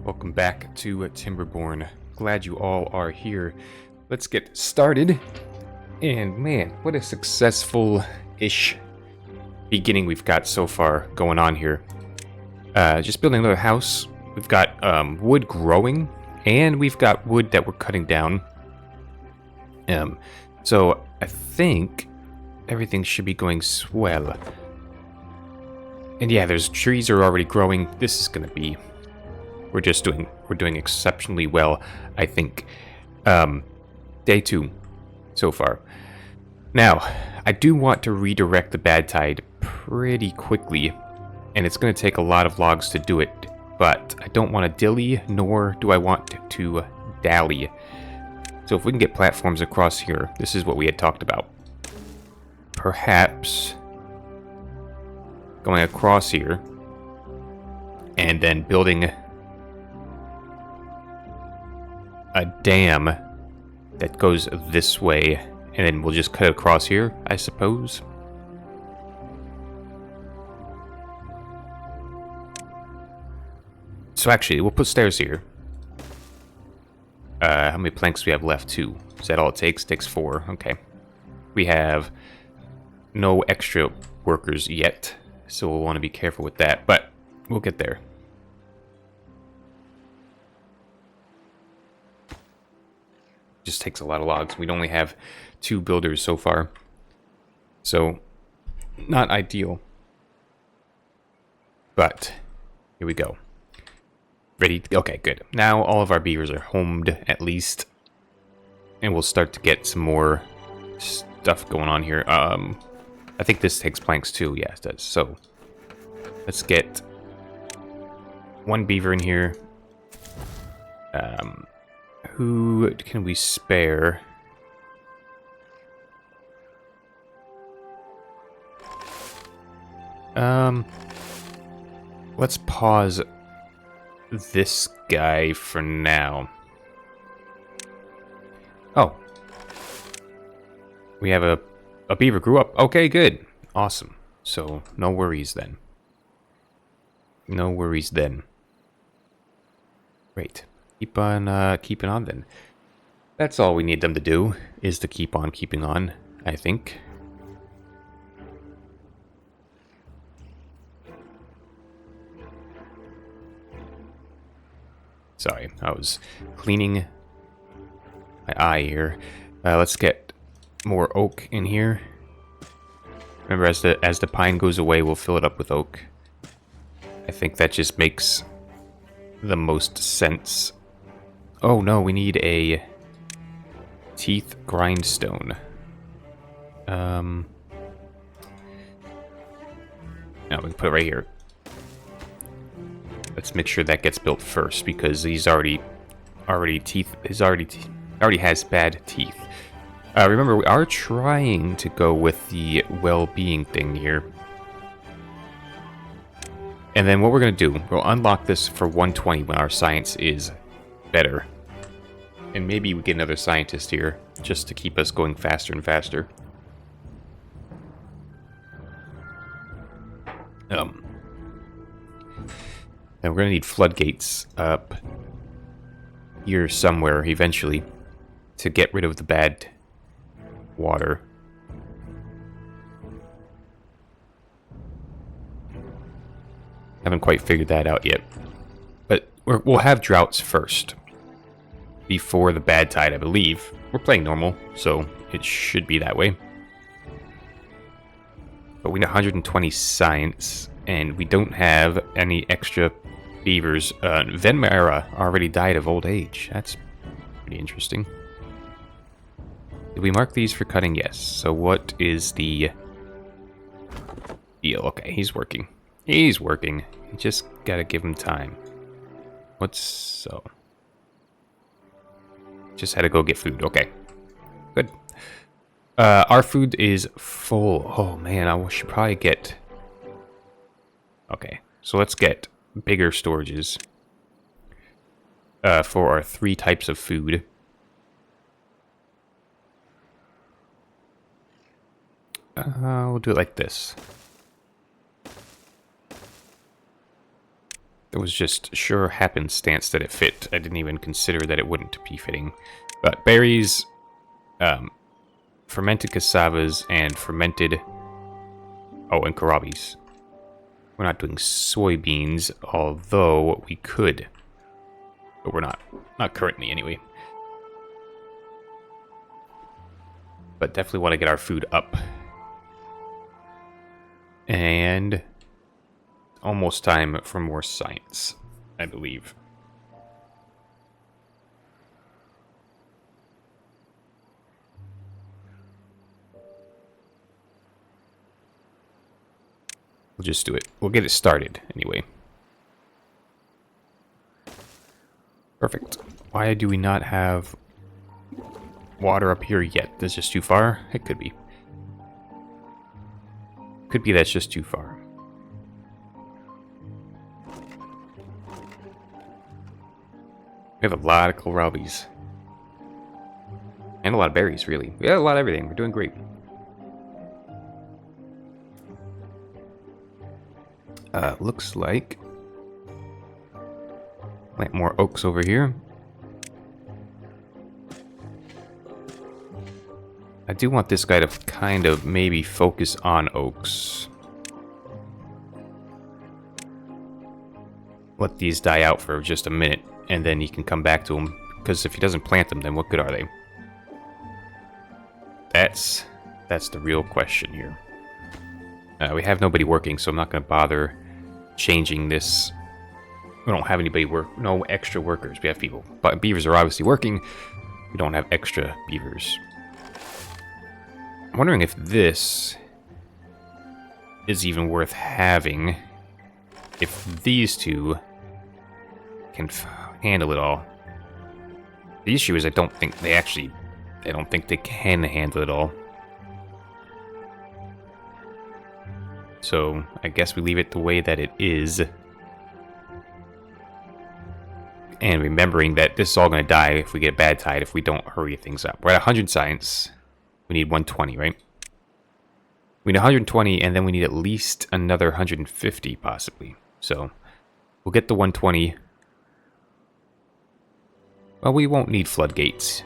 Welcome back to Timberborn. Glad you all are here. Let's get started. And man, what a successful-ish beginning we've got so far going on here. Just building another house. We've got wood growing, and we've got wood that we're cutting down. So I think everything should be going swell. And yeah, there's trees are already growing. This is gonna be... We're doing exceptionally well, I think. Day 2 so far. Now, I do want to redirect the bad tide pretty quickly, and it's going to take a lot of logs to do it, but I don't want to dilly, nor do I want to dally. So if we can get platforms across here, this is what we had talked about. Perhaps going across here, and then building a dam that goes this way, and then we'll just cut it across here, I suppose. So actually, we'll put stairs here. How many planks do we have left? 2. Is that all it takes? It takes 4. Okay. We have no extra workers yet, so we'll want to be careful with that, but we'll get there. Just takes a lot of logs. We'd only have 2 builders so far, so not ideal, but here we go. Ready? Okay, good. Now all of our beavers are homed at least, and we'll start to get some more stuff going on here. I think this takes planks too. Yeah, it does. So let's get 1 beaver in here. Who can we spare? Let's pause this guy for now. Oh. We have a beaver grew up. Okay, good. Awesome. So, no worries then. No worries then. Great. Keep on keeping on then. That's all we need them to do, is to keep on keeping on, I think. Sorry, I was cleaning my eye here. Let's get more oak in here. Remember, as the pine goes away, we'll fill it up with oak. I think that just makes the most sense. Oh no, we need a teeth grindstone. No, we can put it right here. Let's make sure that gets built first, because he's already has bad teeth. Remember, we are trying to go with the well-being thing here. And then what we're going to do, we'll unlock this for 120 when our science is better. And maybe we get another scientist here, just to keep us going faster and faster. And we're going to need floodgates up here somewhere eventually to get rid of the bad water. Haven't quite figured that out yet. But we'll have droughts first, before the bad tide, I believe. We're playing normal, so it should be that way. But we need 120 science, and we don't have any extra beavers. Venmara already died of old age. That's pretty interesting. Did we mark these for cutting? Yes. So what is the deal? Okay, he's working. He's working. You just gotta give him time. What's so? Just had to go get food. Okay. Good. Our food is full. Oh man, I should probably get... Okay, so let's get bigger storages for our 3 types of food. We'll do it like this. It was just sure happenstance that it fit. I didn't even consider that it wouldn't be fitting. But berries, fermented cassavas, and fermented... Oh, and kohlrabies. We're not doing soybeans, although we could. But we're not. Not currently, anyway. But definitely want to get our food up. And... almost time for more science, I believe. We'll just do it. We'll get it started, anyway. Perfect. Why do we not have water up here yet? That's just too far? It could be. Could be that's just too far. We have a lot of kohlrabies. And a lot of berries, really. We have a lot of everything. We're doing great. Looks like... plant more oaks over here. I do want this guy to kind of maybe focus on oaks. Let these die out for just a minute, and then he can come back to them. Because if he doesn't plant them, then what good are they? That's the real question here. We have nobody working, so I'm not going to bother changing this. We don't have anybody no extra workers. We have people. But beavers are obviously working. We don't have extra beavers. I'm wondering if this is even worth having. If these two can handle it all. The issue is I don't think they can handle it all. So I guess we leave it the way that it is. And remembering that this is all going to die if we get bad tide, if we don't hurry things up. We're at 100 science. We need 120, right? We need 120, and then we need at least another 150, possibly. So we'll get the 120. Well, we won't need floodgates.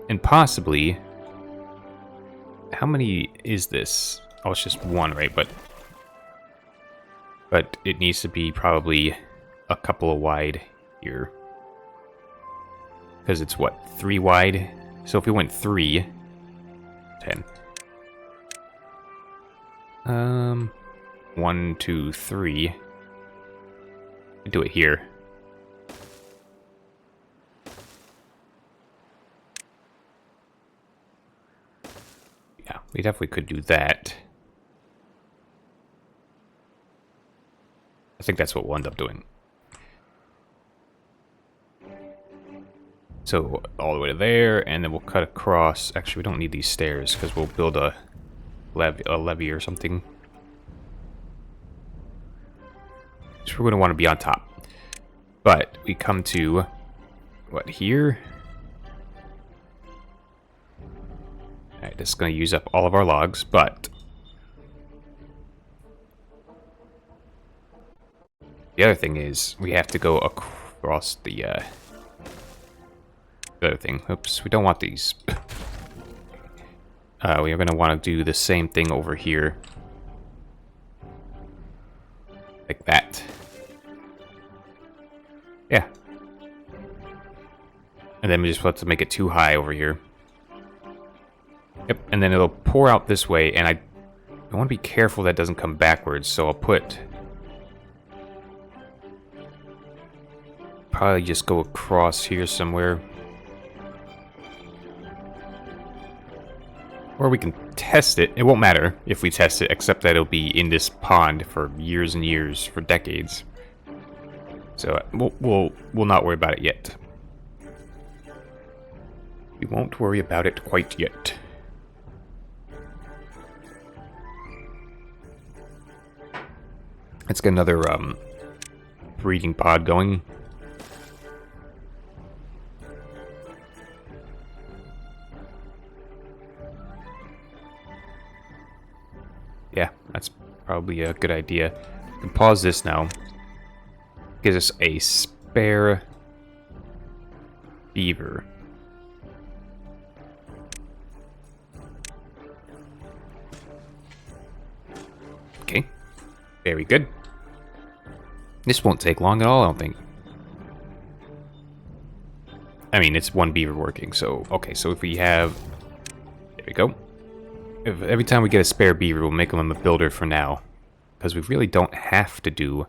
And possibly... how many is this? Oh, it's just one, right? But it needs to be probably a couple of wide here. Because it's what? 3 wide? So if we went 3... 10. 1, 2, 3. Do it here. Yeah, we definitely could do that. I think that's what we'll end up doing. So, all the way to there, and then we'll cut across. Actually, we don't need these stairs, because we'll build a levee or something. So we're going to want to be on top. But we come to, what, here? Alright, this is going to use up all of our logs, but... the other thing is, we have to go across the other thing. Oops, we don't want these. We are going to want to do the same thing over here. Like that. Yeah. And then we just have to make it too high over here. Yep, and then it'll pour out this way, and I want to be careful that doesn't come backwards, so I'll put... probably just go across here somewhere. Or we can test it. It won't matter if we test it, except that it'll be in this pond for years and years, for decades. So we'll not worry about it yet. We won't worry about it quite yet. Let's get another breeding pod going. Yeah, that's probably a good idea. We can pause this now. Gives us a spare beaver. Okay, very good. This won't take long at all, I don't think. I mean, it's one beaver working, so... Okay, so if we have... There we go. If every time we get a spare beaver, we'll make him a builder for now. Because we really don't have to do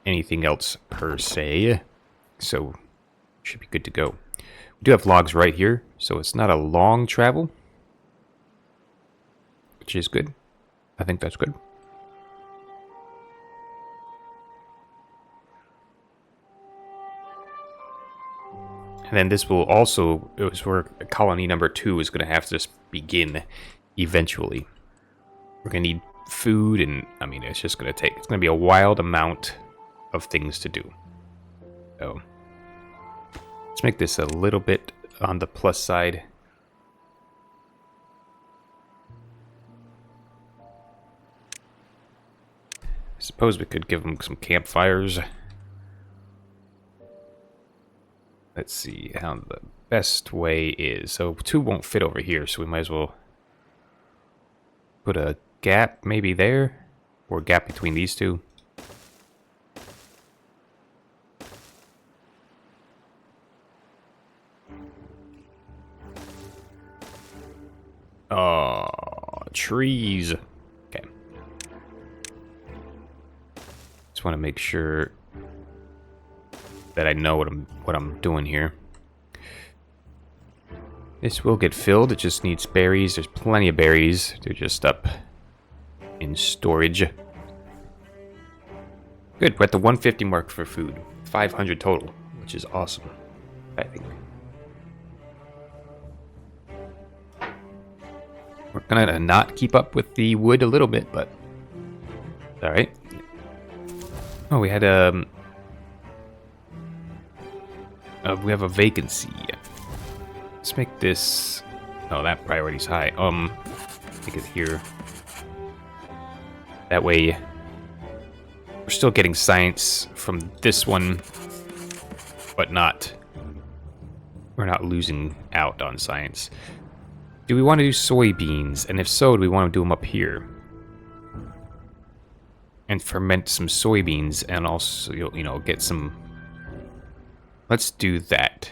anything else per se. So, should be good to go. We do have logs right here, so it's not a long travel. Which is good. I think that's good. And then this will also, it was where colony number 2 is going to have to just begin eventually. We're going to need food, and I mean, it's just going to take, it's going to be a wild amount of things to do. So, let's make this a little bit on the plus side. I suppose we could give them some campfires. Let's see how the best way is. So 2 won't fit over here, so we might as well put a gap maybe there, or a gap between these 2. Oh, trees. Okay. Just want to make sure that I know what I'm doing here. This will get filled. It just needs berries. There's plenty of berries. They're just up in storage. Good. We're at the 150 mark for food. 500 total, which is awesome, I think. We're gonna not keep up with the wood a little bit, but all right. Oh, we had we have a vacancy. Let's make this... Oh, that priority's high. Make it here. That way, we're still getting science from this one, but not... We're not losing out on science. Do we want to do soybeans? And if so, do we want to do them up here? And ferment some soybeans and also, you know, get some... Let's do that.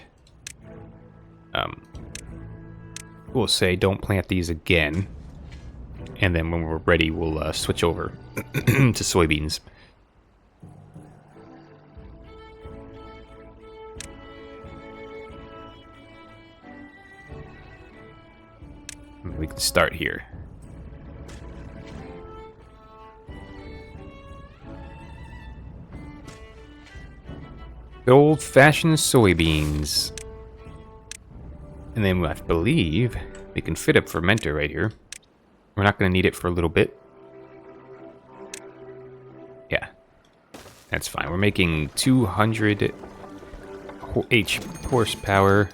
We'll say don't plant these again. And then when we're ready, we'll switch over to soybeans. We can start here. Old-fashioned soybeans. And then I believe we can fit a fermenter right here. We're not going to need it for a little bit. Yeah, that's fine. We're making 200 horsepower.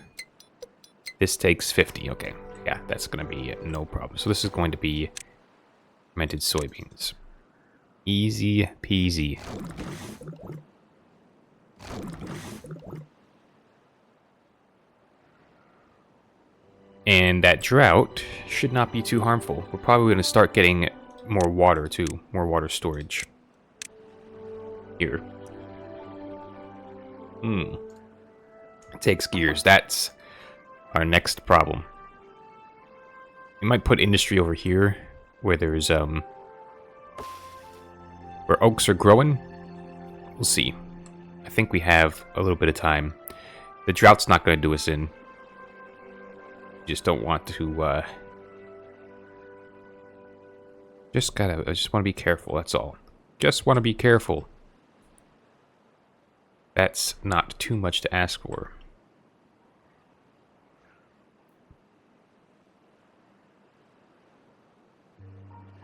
This takes 50. Okay, yeah, that's going to be no problem. So this is going to be fermented soybeans. Easy peasy. And that drought should not be too harmful. We're probably going to start getting more water too. More water storage. Here. It takes gears. That's our next problem. We might put industry over here where there's where oaks are growing. We'll see. I think we have a little bit of time. The drought's not going to do us in. Just don't want to, I just want to be careful, that's all. Just want to be careful. That's not too much to ask for.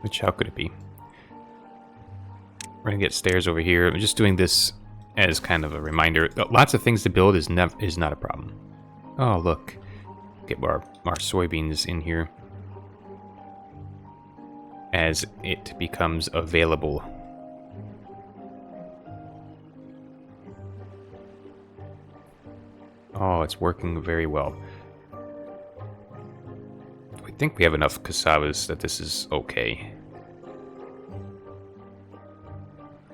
Which, how could it be? We're gonna get stairs over here. I'm just doing this as kind of a reminder. Lots of things to build is not a problem. Oh, look. Get our soybeans in here. as it becomes available. Oh, it's working very well. I think we have enough cassavas that this is okay.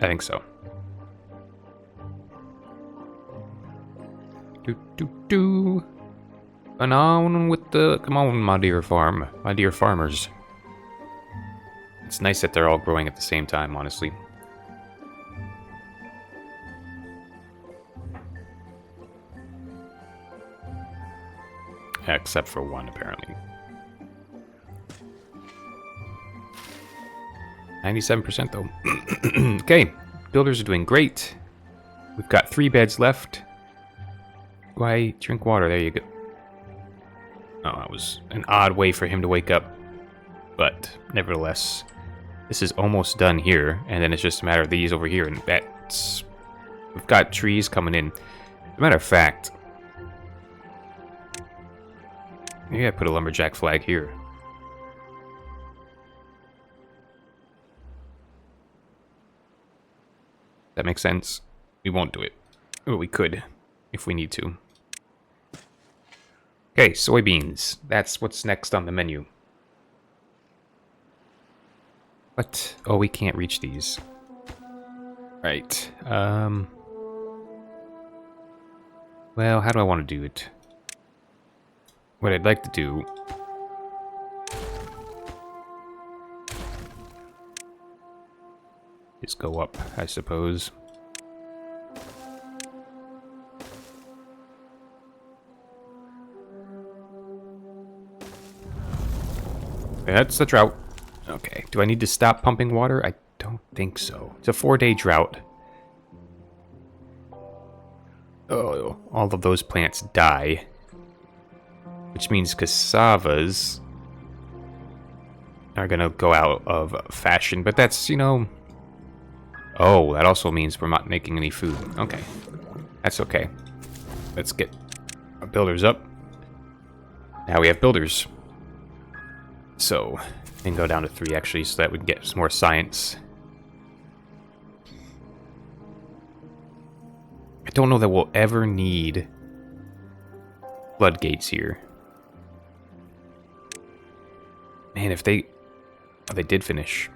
I think so. Do. And on with the... Come on, my dear farm. My dear farmers. It's nice that they're all growing at the same time, honestly. Except for one, apparently. 97% though. Okay, builders are doing great. We've got 3 beds left. Why drink water? There you go. Oh, that was an odd way for him to wake up. But nevertheless, this is almost done here, and then it's just a matter of these over here, and that's... We've got trees coming in. As a matter of fact, maybe I put a lumberjack flag here. That makes sense. We won't do it. But we could, if we need to. Okay, soybeans. That's what's next on the menu. What? Oh, we can't reach these. Right. Well, how do I want to do it? What I'd like to do... is go up, I suppose. That's the drought. Okay, do I need to stop pumping water? I don't think so. It's a 4-day drought. Oh, all of those plants die. Which means cassavas are gonna go out of fashion, but that's, you know... Oh, that also means we're not making any food. Okay, that's okay. Let's get our builders up. Now we have builders. So, we can go down to 3 actually, so that we can get some more science. I don't know that we'll ever need floodgates here. Man, if they... Oh, they did finish.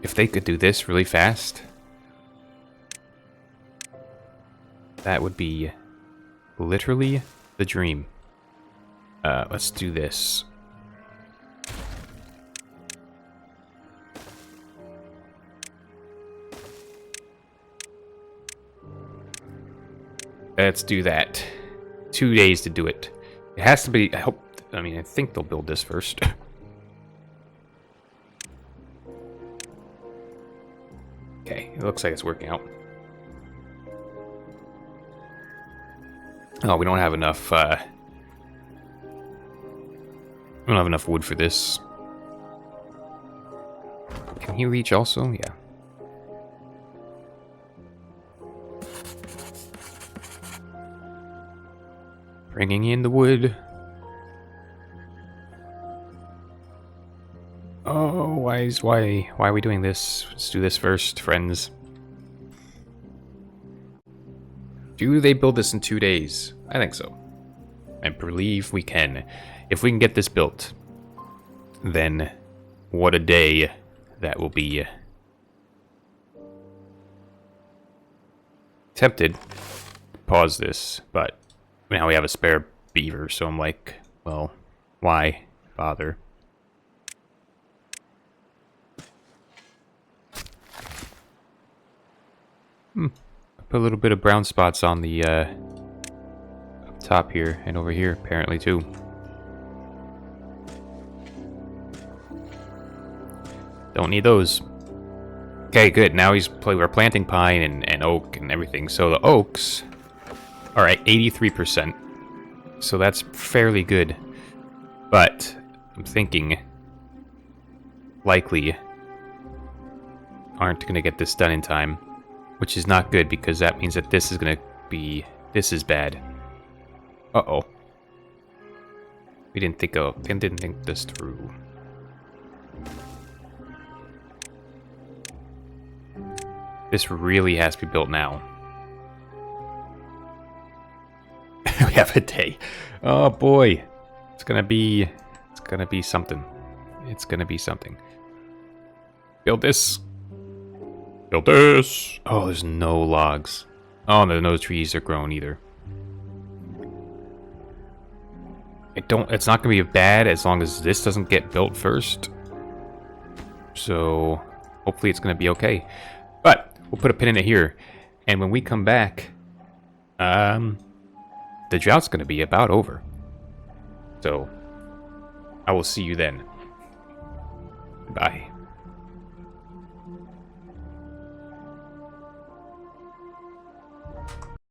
If they could do this really fast... That would be literally the dream. Let's do this. Let's do that. 2 days to do it. It has to be... I think they'll build this first. Okay, it looks like it's working out. Oh, we don't have enough, we don't have enough wood for this. Can he reach also? Yeah. Bringing in the wood. Oh, why are we doing this? Let's do this first, friends. Do they build this in 2 days? I think so. I believe we can. If we can get this built, then what a day that will be. Tempted to pause this, but now we have a spare beaver, so I'm like, well, why bother? Put a little bit of brown spots on the up top here and over here apparently too. Don't need those. Okay, good. Now we're planting pine and oak and everything. So the oaks are at 83%. So that's fairly good. But I'm thinking likely aren't going to get this done in time. Which is not good, because that means that this is going to be... This is bad. Uh-oh. We didn't think this through. This really has to be built now. We have a day. Oh boy. It's gonna be something. It's gonna be something. Build this. Build this. Oh, there's no logs. Oh, no trees are grown either. It's not gonna be bad as long as this doesn't get built first. So hopefully it's gonna be okay. But we'll put a pin in it here. And when we come back, the drought's gonna be about over. So I will see you then. Bye.